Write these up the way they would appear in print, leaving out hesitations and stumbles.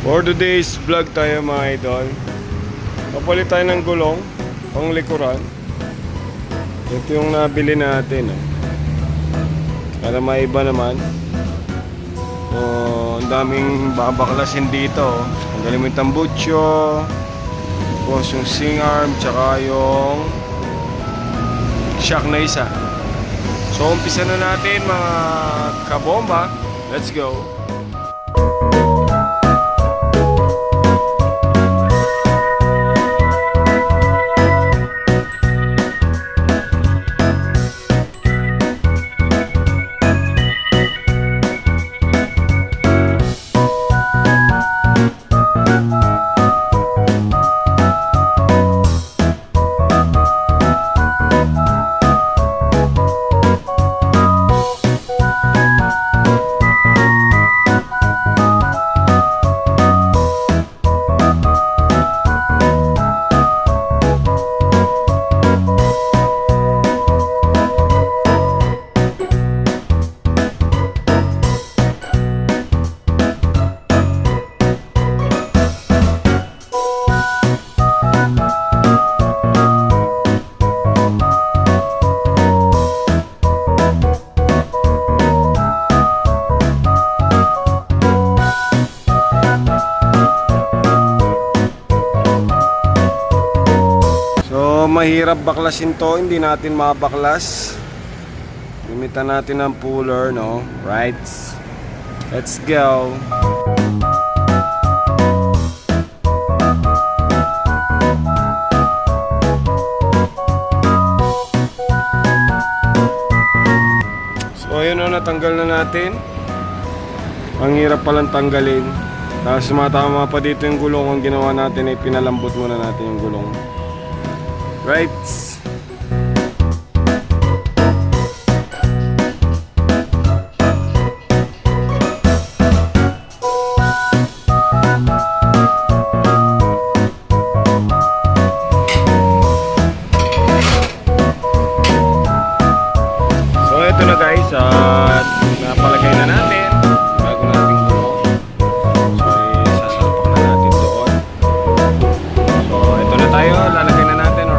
For today's vlog tayo mga idol, kapalit tayo ng gulong pang likuran. Ito yung nabili natin para maiba naman. Ang daming babaklasin dito. Ang galing mo yung tambucho, tapos yung swing arm, tsaka yung shock na isa. So umpisa na natin mga kabomba. Let's go! Mahirap baklasin to, hindi natin mabaklas. Limitan natin ang puller, no? Right? Let's go. So ayun, natanggal na natin. Ang hirap palang tanggalin. Tapos sumatama pa dito yung gulong. Ang ginawa natin ay pinalambot muna natin yung gulong. Right. So ito na guys, napalagay na natin bago nating gulong. So sasalpak na natin doon. So ito na tayo, lalagay na natin.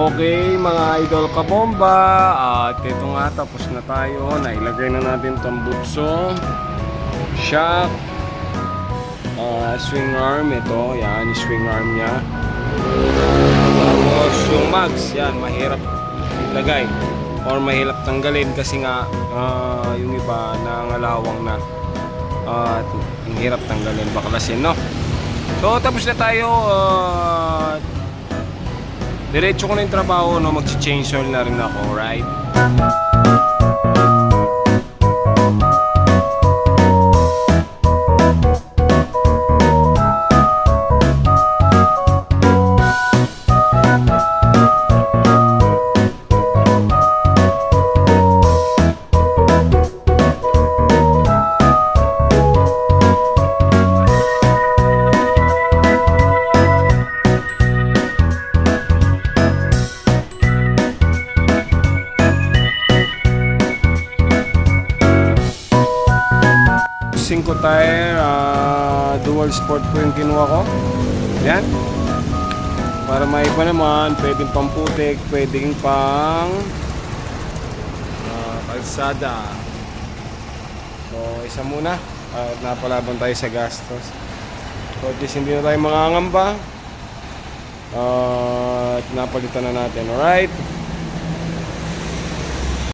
Okay mga idol kabomba, at ito nga, tapos na tayo. Nailagay na natin tambutso, shock, swing arm. Ito, yan, swing arm nya. Tapos yung mags, yan, mahirap ilagay or mahirap tanggalin kasi nga yung iba nangalawang na at ang hirap tanggalin, baklasin, no? So tapos na tayo. Diretso ko na yung trabaho, no? Mag-change oil na rin ako, right? 5 tire, dual sport po yung kinuha ko. Yan. Para maiba naman, pwedeng pamputik, pwedeng pang kalsada. So, isa muna. At napalaban tayo sa gastos. So, at least hindi na tayo mangangamba. At napalitan na natin. Alright?